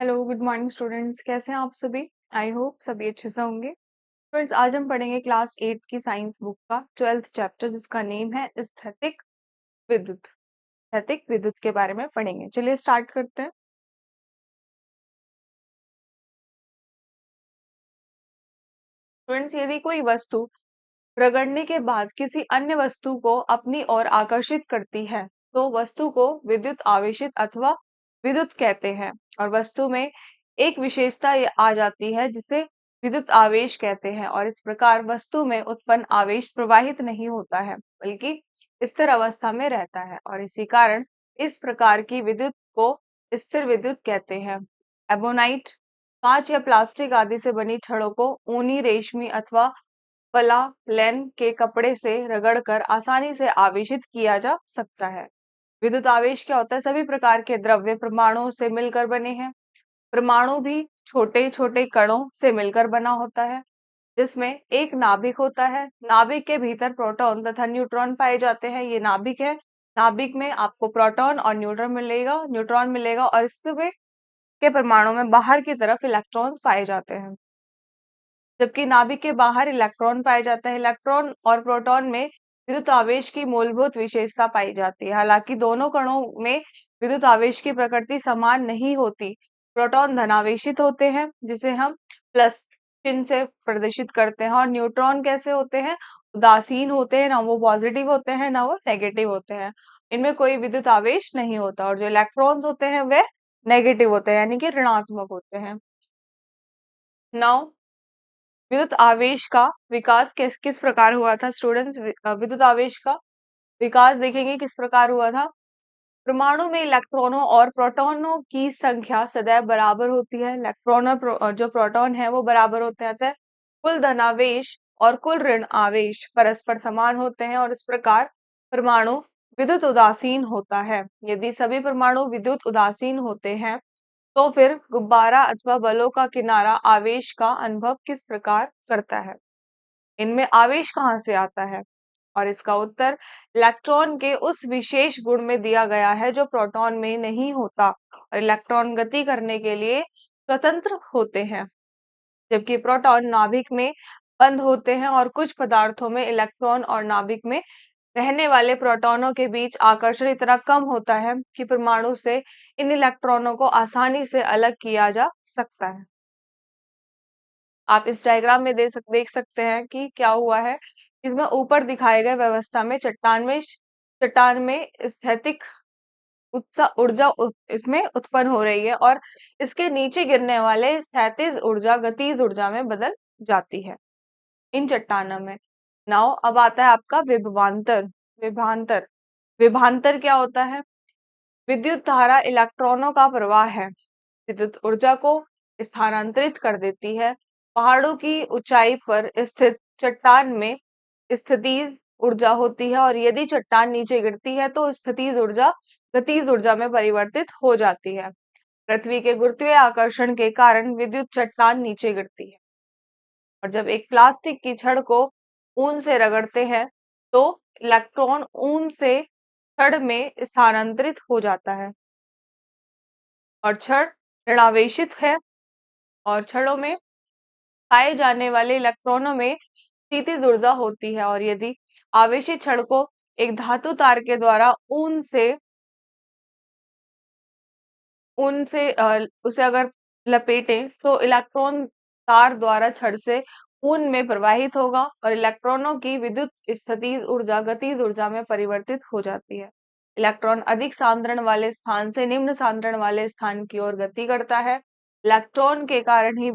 Hello, good morning students. कैसे हैं आप सभी? आई होप सभी अच्छे से होंगे। फ्रेंड्स, आज हम पढ़ेंगे क्लास 8 की साइंस बुक का 12th चैप्टर, जिसका नेम है स्थैतिक विद्युत। स्थैतिक विद्युत के बारे में पढ़ेंगे। चलिए स्टार्ट करते हैं। फ्रेंड्स, यदि कोई वस्तु रगड़ने के बाद किसी अन्य वस्तु को अपनी ओर आकर्षित करती है तो वस्तु को विद्युत आवेशित अथवा विद्युत कहते हैं। और वस्तु में एक विशेषता ये आ जाती है जिसे विद्युत आवेश कहते हैं। और इस प्रकार वस्तु में उत्पन्न आवेश प्रवाहित नहीं होता है बल्कि स्थिर अवस्था में रहता है, और इसी कारण इस प्रकार की विद्युत को स्थिर विद्युत कहते हैं। एबोनाइट, कांच या प्लास्टिक आदि से बनी छड़ों को ऊनी, रेशमी अथवा पलालेन के कपड़े से रगड़कर आसानी से आवेशित किया जा सकता है। विद्युत आवेश क्या होता है? सभी प्रकार के द्रव्य परमाणुओं से मिलकर बने हैं। परमाणु भी छोटे छोटे कणों से मिलकर बना होता है, जिसमें एक नाभिक होता है। नाभिक के भीतर प्रोटॉन तथा न्यूट्रॉन पाए जाते हैं। ये नाभिक है। नाभिक में आपको प्रोटॉन और न्यूट्रॉन मिलेगा, और इसमें के परमाणु में बाहर की तरफ इलेक्ट्रॉन्स पाए जाते हैं, जबकि नाभिक के बाहर इलेक्ट्रॉन पाए जाते हैं। इलेक्ट्रॉन और प्रोटॉन में विद्युत आवेश की मूलभूत विशेषता पाई जाती है। हालांकि दोनों कणों में विद्युत आवेश की प्रकृति समान नहीं होती। प्रोटॉन धनावेशित होते हैं, जिसे हम प्लस चिन्ह से प्रदर्शित करते हैं, और न्यूट्रॉन कैसे होते हैं? उदासीन होते हैं, ना वो पॉजिटिव होते हैं ना वो नेगेटिव होते हैं। इनमें कोई विद्युत आवेश नहीं होता। और जो इलेक्ट्रॉन्स होते हैं वे नेगेटिव होते हैं, यानी कि ऋणात्मक होते हैं। नाउ, विद्युत आवेश का विकास किस किस प्रकार हुआ था स्टूडेंट्स? विद्युत आवेश का विकास देखेंगे किस प्रकार हुआ था। परमाणु में इलेक्ट्रॉनों और प्रोटॉनों की संख्या सदैव बराबर होती है। इलेक्ट्रॉन और जो प्रोटॉन है वो बराबर होते हैं, अतः कुल धनावेश और कुल ऋण आवेश परस्पर समान होते हैं, और इस प्रकार परमाणु विद्युत उदासीन होता है। यदि सभी परमाणु विद्युत उदासीन होते हैं तो फिर गुब्बारा अथवा बलों का किनारा आवेश का अनुभव किस प्रकार करता है? इनमें आवेश कहाँ से आता है? और इसका उत्तर इलेक्ट्रॉन के उस विशेष गुण में दिया गया है जो प्रोटॉन में नहीं होता। और इलेक्ट्रॉन गति करने के लिए स्वतंत्र होते हैं, जबकि प्रोटॉन नाभिक में बंद होते हैं। और कुछ पदार्थों में इलेक्ट्रॉन और नाभिक में रहने वाले प्रोटॉनों के बीच आकर्षण इतना कम होता है कि परमाणु से इन इलेक्ट्रॉनों को आसानी से अलग किया जा सकता है। आप इस डायग्राम में देख सकते हैं कि क्या हुआ है। इसमें ऊपर दिखाए गए व्यवस्था में चट्टान में स्थैतिक ऊर्जा इसमें उत्पन्न हो रही है, और इसके नीचे गिरने वाले स्थैतिज ऊर्जा गतिज ऊर्जा में बदल जाती है इन चट्टानों में। नाउ, अब आता है आपका विभवांतर। विभवांतर विभवांतर क्या होता है? विद्युत धारा इलेक्ट्रॉनों का प्रवाह है। विद्युत ऊर्जा को स्थानांतरित कर देती है। पहाड़ों की ऊंचाई पर स्थित चट्टान में स्थितिज ऊर्जा होती है, और यदि चट्टान नीचे गिरती है तो स्थितिज ऊर्जा गतिज ऊर्जा में परिवर्तित हो जाती है। पृथ्वी के गुरुत्वीय आकर्षण के कारण विद्युत चट्टान नीचे गिरती है। और जब एक प्लास्टिक की छड़ को ऊन से रगड़ते हैं तो इलेक्ट्रॉन ऊन से छड़ में स्थानांतरित हो जाता है, और छड़ ऋणावेशित है। और छड़ों में पाए जाने वाले इलेक्ट्रॉनों में स्थितिज ऊर्जा होती है। और यदि आवेशित छड़ को एक धातु तार के द्वारा उसे अगर लपेटें तो इलेक्ट्रॉन तार द्वारा छड़ से ऊन में प्रवाहित होगा, और इलेक्ट्रॉनों की विद्युत स्थितिज ऊर्जा गतिज ऊर्जा में परिवर्तित हो जाती है। इलेक्ट्रॉन अधिक सांद्रण वाले स्थान से निम्न सांद्रण वाले स्थान की ओर गति करता है। इलेक्ट्रॉन के कारण ही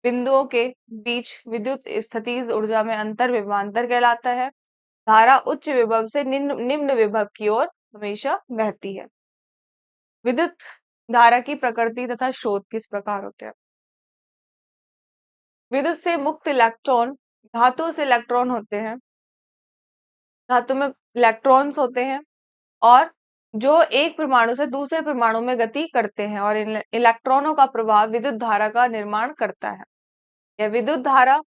बिंदुओं के बीच विद्युत स्थितिज ऊर्जा में अंतर विभवांतर कहलाता है। धारा उच्च विभव से निम्न विभव की ओर हमेशा बहती है। विद्युत धारा की प्रकृति तथा स्रोत किस प्रकार होते हैं? विद्युत से मुक्त इलेक्ट्रॉन धातु से इलेक्ट्रॉन होते हैं। धातु में इलेक्ट्रॉन्स होते हैं, और जो एक परमाणु से दूसरे परमाणु में गति करते हैं, और इन इलेक्ट्रॉनों का प्रवाह विद्युत धारा का निर्माण करता है। यह विद्युत धारा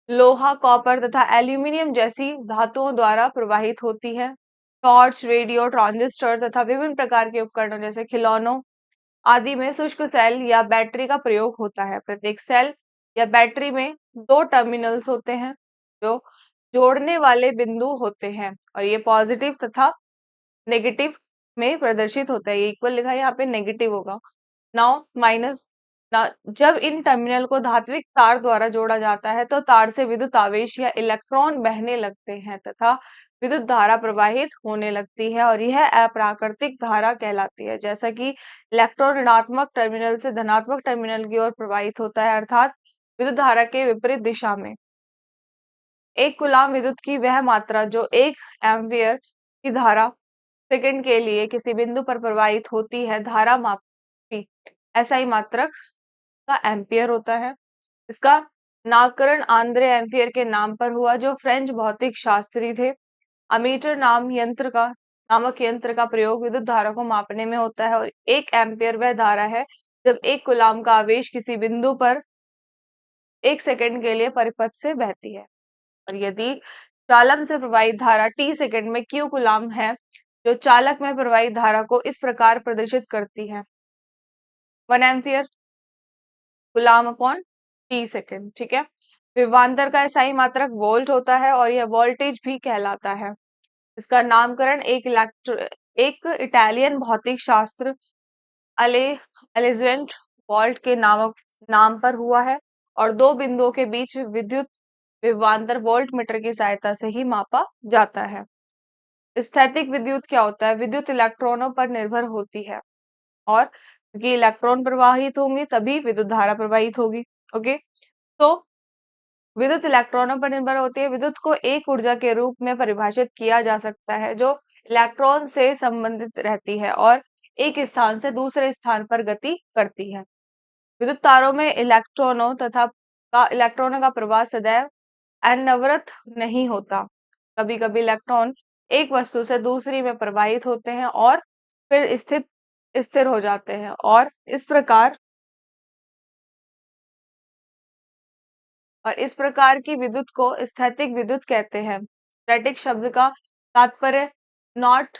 लोहा, कॉपर तथा एल्यूमिनियम जैसी धातुओं द्वारा प्रवाहित होती है। टॉर्च, रेडियो, ट्रांजिस्टर तथा विभिन्न प्रकार के उपकरणों जैसे खिलौनों आदि में शुष्क सेल या बैटरी का प्रयोग होता है। प्रत्येक सेल या बैटरी में दो टर्मिनल्स होते हैं जो जोड़ने वाले बिंदु होते हैं और ये पॉजिटिव तथा नेगेटिव में प्रदर्शित होता है। ये इक्वल लिखा है, यहाँ पे नेगेटिव होगा। नाउ माइनस ना, जब इन टर्मिनल को धात्विक तार द्वारा जोड़ा जाता है तो तार से विद्युत आवेश या इलेक्ट्रॉन बहने लगते हैं तथा विद्युत धारा प्रवाहित होने लगती है और यह अप्राकृतिक धारा कहलाती है। जैसा कि इलेक्ट्रॉन ऋणात्मक टर्मिनल से धनात्मक टर्मिनल की ओर प्रवाहित होता है, अर्थात विद्युत धारा के विपरीत दिशा में। एक कूलाम विद्युत की वह मात्रा जो 1 एम्पियर की धारा सेकंड के लिए किसी बिंदु पर प्रवाहित होती है, धारा मापी एसआई मात्रक का एम्पियर होता है। इसका नामकरण आंद्रे एम्पियर के नाम पर हुआ, जो फ्रेंच भौतिक शास्त्री थे। अमीटर नामक यंत्र का प्रयोग विद्युत धारा को मापने में होता है और 1 एम्पियर वह धारा है जब एक कूलाम का आवेश किसी बिंदु पर 1 सेकंड के लिए परिपथ से बहती है। और यदि चालक से प्रवाहित धारा टी सेकंड में क्यू कूलाम है, जो चालक में प्रवाहित धारा को इस प्रकार प्रदर्शित करती है, 1 ampere coulomb upon T second. ठीक है। विभवांतर का एसआई मात्रक वोल्ट होता है और यह वोल्टेज भी कहलाता है। इसका नामकरण एक इटालियन भौतिक शास्त्र अले अलेजेंड वोल्ट के नाम पर हुआ है और दो बिंदुओं के बीच विद्युत विभवांतर वोल्ट मीटर की सहायता से ही मापा जाता है। स्थैतिक विद्युत क्या होता है? विद्युत इलेक्ट्रॉनों पर निर्भर होती है और क्योंकि इलेक्ट्रॉन प्रवाहित होंगे तभी विद्युत धारा प्रवाहित होगी। ओके, तो विद्युत इलेक्ट्रॉनों पर निर्भर होती है। विद्युत को एक ऊर्जा के रूप में परिभाषित किया जा सकता है जो इलेक्ट्रॉन से संबंधित रहती है और एक स्थान से दूसरे स्थान पर गति करती है। विद्युत तारों में इलेक्ट्रॉनों का प्रवाह सदैव अनवरत नहीं होता। कभी कभी इलेक्ट्रॉन एक वस्तु से दूसरी में प्रवाहित होते हैं और फिर स्थिर हो जाते हैं और इस प्रकार की विद्युत को स्थैतिक विद्युत कहते हैं। स्टैटिक शब्द का तात्पर्य नॉट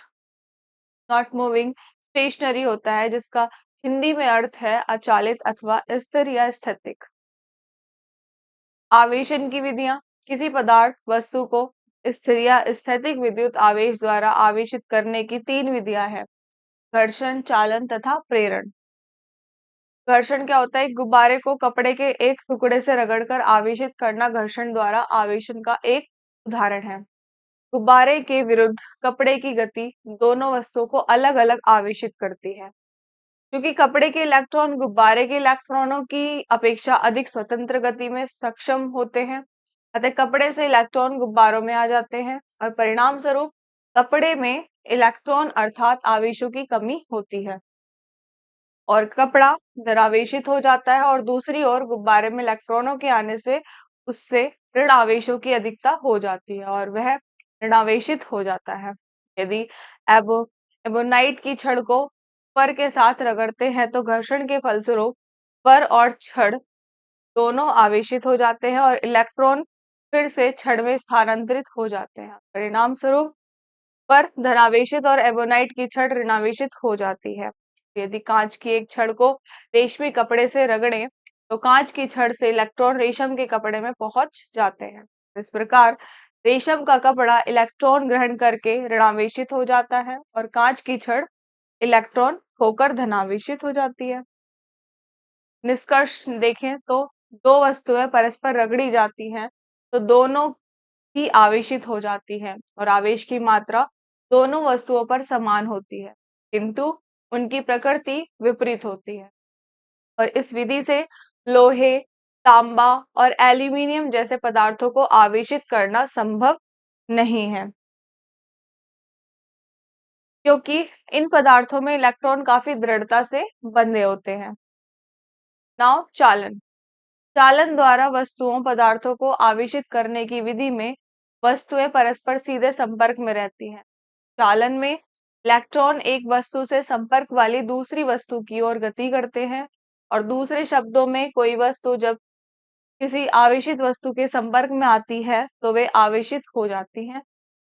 नॉट मूविंग स्टेशनरी होता है, जिसका हिंदी में अर्थ है अचालित अथवा स्थिर या स्थैतिक। आवेशन की विधियां। किसी पदार्थ वस्तु को स्थिर या स्थैतिक विद्युत आवेश द्वारा आवेशित करने की 3 विधियां हैं: घर्षण, चालन तथा प्रेरण। घर्षण क्या होता है? एक गुब्बारे को कपड़े के एक टुकड़े से रगड़कर आवेशित करना घर्षण द्वारा आवेशन का एक उदाहरण है। गुब्बारे के विरुद्ध कपड़े की गति दोनों वस्तुओं को अलग अलग आवेशित करती है। क्योंकि कपड़े के इलेक्ट्रॉन गुब्बारे के इलेक्ट्रॉनों की अपेक्षा अधिक स्वतंत्र गति में सक्षम होते हैं, अतः कपड़े से इलेक्ट्रॉन गुब्बारों में आ जाते हैं और परिणाम स्वरूप कपड़े में इलेक्ट्रॉन अर्थात आवेशों की कमी होती है और कपड़ा धनावेशित हो जाता है और दूसरी ओर गुब्बारे में इलेक्ट्रॉनों के आने से उससे ऋण आवेशों की अधिकता हो जाती है और वह ऋणावेशित हो जाता है। यदि एबोनाइट की छड़ को फर के साथ रगड़ते हैं तो घर्षण के फलस्वरूप फर और छड़ दोनों आवेशित हो जाते हैं और इलेक्ट्रॉन फिर से छड़ में स्थानांतरित हो जाते हैं। परिणाम स्वरूप पर धनावेशित और एबोनाइट की छड़ ऋणावेशित हो जाती है। यदि कांच की एक छड़ को रेशमी कपड़े से रगड़ें तो कांच की छड़ से इलेक्ट्रॉन रेशम के कपड़े में पहुंच जाते हैं। इस प्रकार रेशम का कपड़ा इलेक्ट्रॉन ग्रहण करके ऋणावेशित हो जाता है और कांच की छड़ इलेक्ट्रॉन होकर धनावेशित हो जाती है। निष्कर्ष देखें तो दो वस्तुएं परस्पर रगड़ी जाती हैं तो दोनों ही आवेशित हो जाती है और आवेश की मात्रा दोनों वस्तुओं पर समान होती है, किंतु उनकी प्रकृति विपरीत होती है। और इस विधि से लोहे, तांबा और एल्यूमिनियम जैसे पदार्थों को आवेशित करना संभव नहीं है, क्योंकि इन पदार्थों में इलेक्ट्रॉन काफी दृढ़ता से बंधे होते हैं। नाउ चालन। चालन द्वारा वस्तुओं पदार्थों को आवेशित करने की विधि में वस्तुएं परस्पर सीधे संपर्क में रहती हैं। चालन में इलेक्ट्रॉन एक वस्तु से संपर्क वाली दूसरी वस्तु की ओर गति करते हैं और दूसरे शब्दों में कोई वस्तु जब किसी आवेशित वस्तु के संपर्क में आती है तो वे आवेशित हो जाती हैं।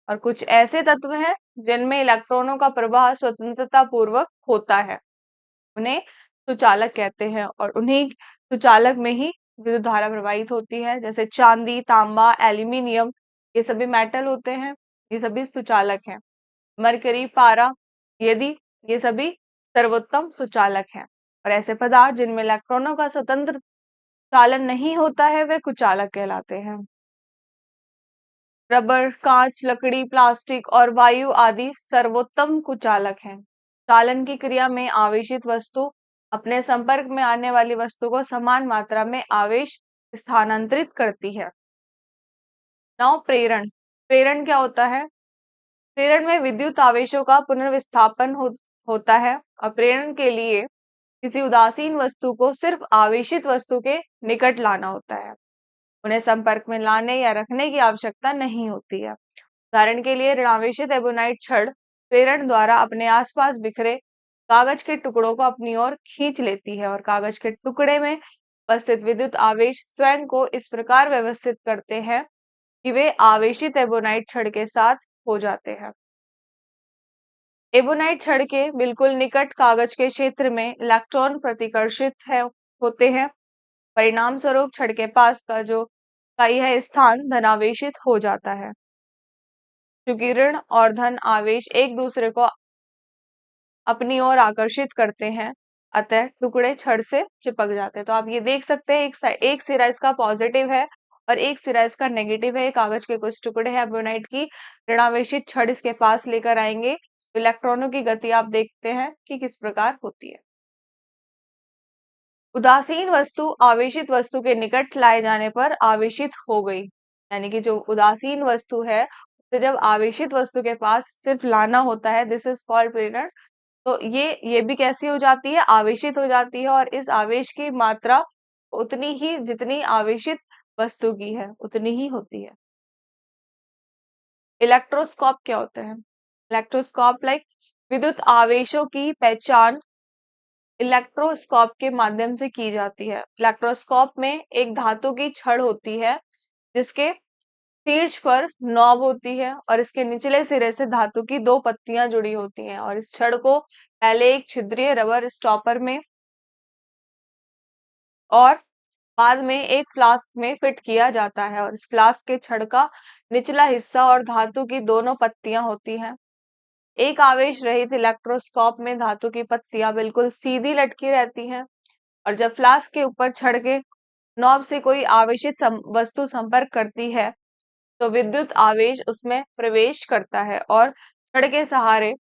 और कुछ ऐसे तत्व हैं जिनमें इलेक्ट्रॉनों का प्रवाह स्वतंत्रता पूर्वक होता है, उन्हें सुचालक कहते हैं और उन्हीं सुचालक में ही विद्युत धारा प्रवाहित होती है। जैसे चांदी, तांबा, एल्यूमिनियम, ये सभी मेटल होते हैं, ये सभी सुचालक हैं। मरकरी, पारा, यदि ये सभी सर्वोत्तम सुचालक हैं। और ऐसे पदार्थ जिनमें इलेक्ट्रॉनों का स्वतंत्र चालन नहीं होता है वे कुचालक कहलाते हैं। रबर, कांच, लकड़ी, प्लास्टिक और वायु आदि सर्वोत्तम कुचालक हैं। चालन की क्रिया में आवेशित वस्तु अपने संपर्क में आने वाली वस्तु को समान मात्रा में आवेश स्थानांतरित करती है। नौ, प्रेरण। प्रेरण क्या होता है? प्रेरण में विद्युत आवेशों का पुनर्विस्थापन होता है और प्रेरण के लिए किसी उदासीन वस्तु को सिर्फ आवेशित वस्तु के निकट लाना होता है। उन्हें संपर्क में लाने या रखने की आवश्यकता नहीं होती है। उदाहरण के लिए ऋणावेशित एबोनाइट छड़ प्रेरण द्वारा अपने आसपास बिखरे कागज के टुकड़ों को अपनी ओर खींच लेती है और कागज के टुकड़े में उपस्थित विद्युत आवेश स्वयं को इस प्रकार व्यवस्थित करते हैं कि वे आवेशित एबोनाइट छड़ के साथ हो जाते हैं। एबोनाइट छड़ के बिल्कुल निकट कागज के क्षेत्र में इलेक्ट्रॉन होते हैं। परिणाम स्वरूप छड़ के पास का यह स्थान धनावेशित हो जाता है, क्योंकि ऋण और धन आवेश एक दूसरे को अपनी ओर आकर्षित करते हैं, अतः टुकड़े छड़ से चिपक जाते हैं। तो आप ये देख सकते हैं एक सिरा इसका पॉजिटिव है और एक सिरा इसका नेगेटिव है। कागज के कुछ टुकड़े हैं एबोनाइट की, ऋणावेशित छड़ इसके पास लेकर आएंगे, इलेक्ट्रॉनों की गति आप देखते हैं कि किस प्रकार होती है। उदासीन वस्तु आवेशित वस्तु के निकट लाए जाने पर आवेशित हो गई, यानी कि जो उदासीन वस्तु है उसे जब आवेशित वस्तु के पास सिर्फ लाना होता है, दिस इज कॉल्ड प्रेरण। तो ये भी कैसी हो जाती है? आवेशित हो जाती है और इस आवेश की मात्रा उतनी ही जितनी आवेशित वस्तु की है उतनी ही होती है। इलेक्ट्रोस्कोप क्या होता है? इलेक्ट्रोस्कोप विद्युत आवेशों की पहचान इलेक्ट्रोस्कोप के माध्यम से की जाती है। इलेक्ट्रोस्कोप में एक धातु की छड़ होती है जिसके शीर्ष पर नॉब होती है और इसके निचले सिरे से धातु की दो पत्तियां जुड़ी होती हैं और इस छड़ को पहले एक छिद्रीय रबर स्टॉपर में और बाद में एक फ्लास्क में फिट किया जाता है और इस फ्लास्क के छड़ का निचला हिस्सा और धातु की दोनों पत्तियां होती हैं। एक आवेश रहित इलेक्ट्रोस्कोप में धातु की पत्तियां बिल्कुल सीधी लटकी रहती हैं और जब फ्लास्क के ऊपर छड़ के नॉब से कोई आवेशित वस्तु संपर्क करती है तो विद्युत आवेश उसमें प्रवेश करता है और छड़ के सहारे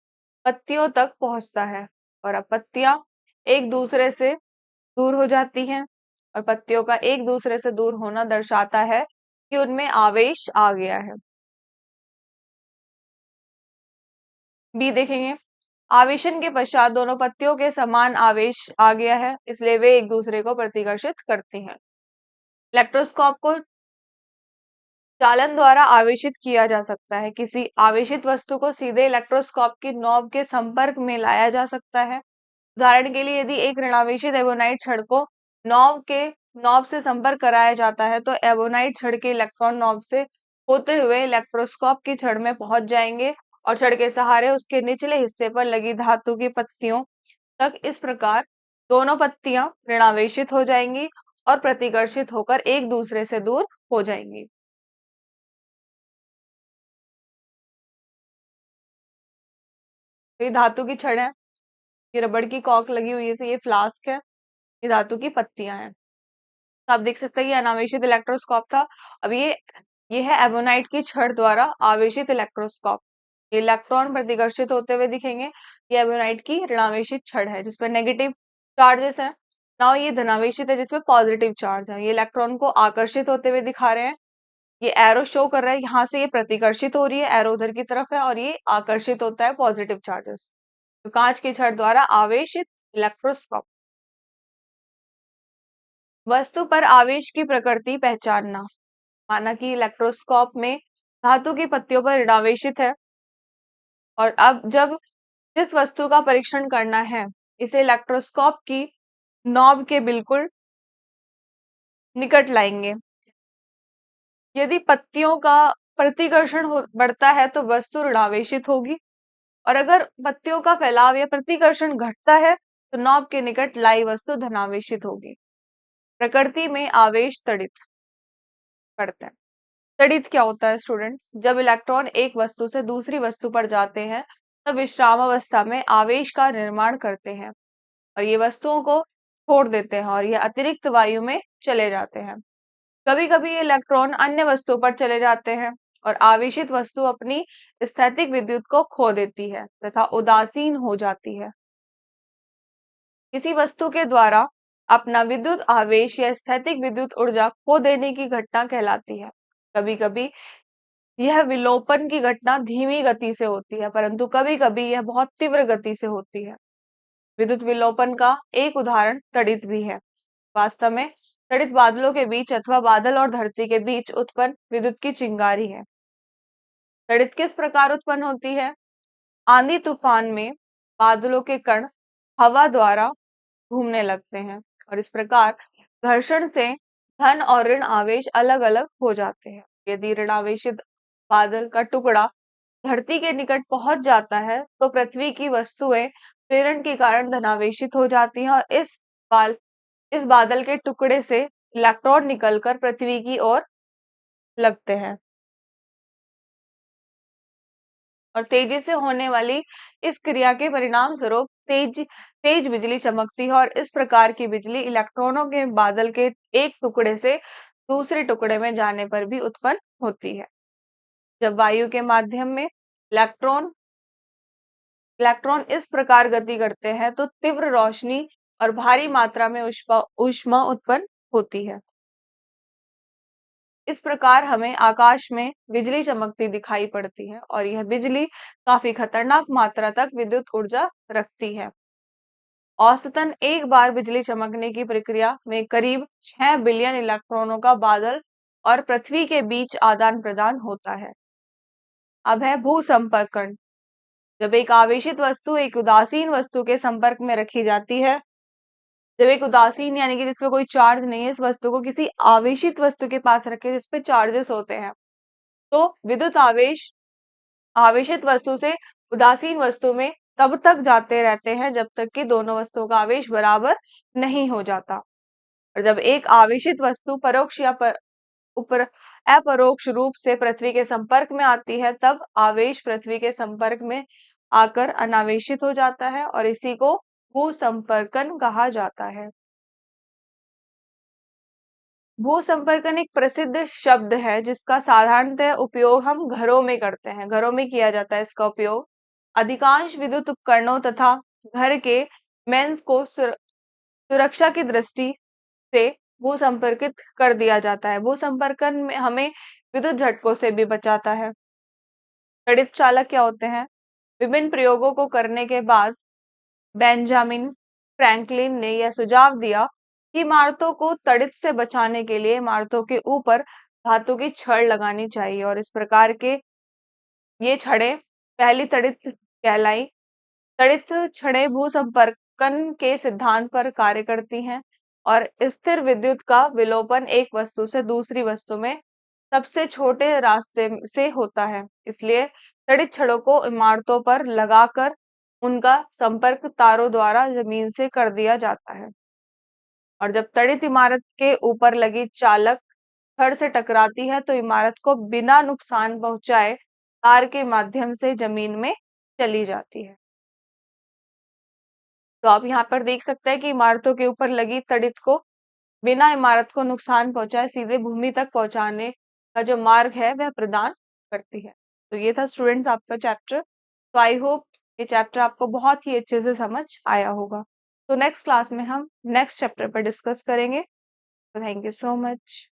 पत्तियों तक पहुंचता है और अब पत्तियां एक दूसरे से दूर हो जाती हैं और पत्तियों का एक दूसरे से दूर होना दर्शाता है कि उनमें आवेश आ गया है। बी देखेंगे, आवेशन के पश्चात दोनों पत्तियों के समान आवेश आ गया है, इसलिए वे एक दूसरे को प्रतिकर्षित करती हैं। इलेक्ट्रोस्कोप को चालन द्वारा आवेशित किया जा सकता है। किसी आवेशित वस्तु को सीधे इलेक्ट्रोस्कोप की नॉब के संपर्क में लाया जा सकता है। उदाहरण के लिए यदि एक ऋणावेशित एबोनाइट छड़ को नॉब से संपर्क कराया जाता है तो एबोनाइट छड़ के इलेक्ट्रॉन नॉब से होते हुए इलेक्ट्रोस्कोप की छड़ में पहुंच जाएंगे और छड़ के सहारे उसके निचले हिस्से पर लगी धातु की पत्तियों तक। इस प्रकार दोनों पत्तियां ऋणावेशित हो जाएंगी और प्रतिकर्षित होकर एक दूसरे से दूर हो जाएंगी। तो ये धातु की छड़ है, ये रबड़ की कॉक लगी हुई है, ये फ्लास्क है, ये धातु की पत्तियां हैं। तो आप देख सकते हैं ये अनावेशित इलेक्ट्रोस्कोप था। अब ये है एबोनाइट की छड़ द्वारा आवेशित इलेक्ट्रोस्कोप। ये इलेक्ट्रॉन प्रतिकर्षित होते हुए दिखेंगे। ये एबोनाइट की ऋणावेशित छड़ है जिसपे नेगेटिव चार्जेस हैं। नाउ ये धनावेशित है जिसपे पॉजिटिव चार्ज है। ये इलेक्ट्रॉन को आकर्षित होते हुए दिखा रहे हैं। ये एरो शो कर रहा है, यहाँ से ये प्रतिकर्षित हो रही है, एरो उधर की तरफ है और ये आकर्षित होता है पॉजिटिव चार्जेस। तो कांच की छड़ द्वारा आवेशित इलेक्ट्रोस्कोप। वस्तु पर आवेश की प्रकृति पहचानना। माना कि इलेक्ट्रोस्कोप में धातु की पत्तियों पर ऋणावेशित है और अब जब जिस वस्तु का परीक्षण करना है इसे इलेक्ट्रोस्कोप की नॉब के बिल्कुल निकट लाएंगे। यदि पत्तियों का प्रतिकर्षण बढ़ता है तो वस्तु ऋणावेशित होगी और अगर पत्तियों का फैलाव या प्रतिकर्षण घटता है तो नॉब के निकट लाई वस्तु धनावेशित होगी। प्रकृति में आवेश तड़ित करता है। तड़ित क्या होता है स्टूडेंट्स? जब इलेक्ट्रॉन एक वस्तु से दूसरी वस्तु पर जाते हैं तब विश्राम अवस्था में आवेश का निर्माण करते हैं और ये वस्तुओं को छोड़ देते हैं और ये अतिरिक्त वायु में चले जाते हैं। कभी कभी ये इलेक्ट्रॉन अन्य वस्तु पर चले जाते हैं और आवेशित वस्तु अपनी स्थैतिक विद्युत को खो देती है तथा उदासीन हो जाती है। किसी वस्तु के द्वारा अपना विद्युत आवेश या स्थैतिक विद्युत ऊर्जा खो देने की घटना कहलाती है। कभी कभी यह विलोपन की घटना धीमी गति से होती है, परंतु कभी कभी यह बहुत तीव्र गति से होती है। विद्युत विलोपन का एक उदाहरण तड़ित भी है। वास्तव में तड़ित बादलों के बीच अथवा बादल और धरती के बीच उत्पन्न विद्युत की चिंगारी है। तड़ित किस प्रकार उत्पन्न होती है? आंधी तूफान में बादलों के कण हवा द्वारा घूमने लगते हैं और इस प्रकार घर्षण से धन और ऋण आवेश अलग अलग हो जाते हैं। यदि ऋणावेशित बादल का टुकड़ा धरती के निकट पहुंच जाता है तो पृथ्वी की वस्तुएं प्रेरण के कारण धनावेशित हो जाती हैं और इस बादल के टुकड़े से इलेक्ट्रॉन निकलकर पृथ्वी की ओर लगते हैं और तेजी से होने वाली इस क्रिया के परिणाम स्वरूप तेज तेज बिजली चमकती है और इस प्रकार की बिजली इलेक्ट्रॉनों के बादल के एक टुकड़े से दूसरे टुकड़े में जाने पर भी उत्पन्न होती है। जब वायु के माध्यम में इलेक्ट्रॉन इलेक्ट्रॉन इस प्रकार गति करते हैं तो तीव्र रोशनी और भारी मात्रा में ऊष्मा उत्पन्न होती है। इस प्रकार हमें आकाश में बिजली चमकती दिखाई पड़ती है और यह बिजली काफी खतरनाक मात्रा तक विद्युत ऊर्जा रखती है। औसतन एक बार बिजली चमकने की प्रक्रिया में करीब 6 बिलियन इलेक्ट्रॉनों का बादल और पृथ्वी के बीच आदान प्रदान होता है। अब है भूसंपर्कन। जब एक आवेशित वस्तु एक उदासीन वस्तु के संपर्क में रखी जाती है, जब एक उदासीन यानी कि जिसपे कोई चार्ज नहीं है, इस वस्तु को किसी आवेशित वस्तु के पास रखे जिसपे चार्जेस होते हैं, तो विद्युत आवेश आवेशित वस्तु से उदासीन वस्तु में तब तक जाते रहते हैं जब तक कि दोनों वस्तुओं का आवेश बराबर नहीं हो जाता। और जब एक आवेशित वस्तु परोक्ष या ऊपर अपरोक्ष रूप से पृथ्वी के संपर्क में आती है तब आवेश पृथ्वी के संपर्क में आकर अनावेशित हो जाता है और इसी को भूसंपर्कन कहा जाता है। भूसंपर्कन एक प्रसिद्ध शब्द है जिसका साधारणतः उपयोग हम घरों में करते हैं, घरों में किया जाता है इसका उपयोग। अधिकांश विद्युत उपकरणों तथा घर के मेंस को सुरक्षा की दृष्टि से भूसंपर्कित कर दिया जाता है। भूसंपर्कन में हमें विद्युत झटकों से भी बचाता है। तड़ित चालक क्या होते हैं? विभिन्न प्रयोगों को करने के बाद बेंजामिन फ्रैंकलिन ने यह सुझाव दिया कि इमारतों को तड़ित से बचाने के लिए इमारतों के ऊपर धातु की छड़ लगानी चाहिए और इस प्रकार के ये छड़ें पहली तड़ित कहलाई। तड़ित छड़ें भूसंपर्कन के सिद्धांत पर कार्य करती हैं और स्थिर विद्युत का विलोपन एक वस्तु से दूसरी वस्तु में सबसे छोटे रास्ते से होता है। इसलिए तड़ित छड़ों को इमारतों पर लगाकर उनका संपर्क तारों द्वारा जमीन से कर दिया जाता है और जब तड़ित इमारत के ऊपर लगी चालक छड़ से टकराती है तो इमारत को बिना नुकसान पहुंचाए तार के माध्यम से जमीन में चली जाती है। तो आप यहाँ पर देख सकते हैं कि इमारतों के ऊपर लगी तड़ित को बिना इमारत को नुकसान पहुंचाए सीधे भूमि तक पहुंचाने का जो मार्ग है वह प्रदान करती है। तो ये था स्टूडेंट्स आपका चैप्टर। तो आई होप ये चैप्टर आपको बहुत ही अच्छे से समझ आया होगा। तो नेक्स्ट क्लास में हम नेक्स्ट चैप्टर पर डिस्कस करेंगे। तो थैंक यू सो मच।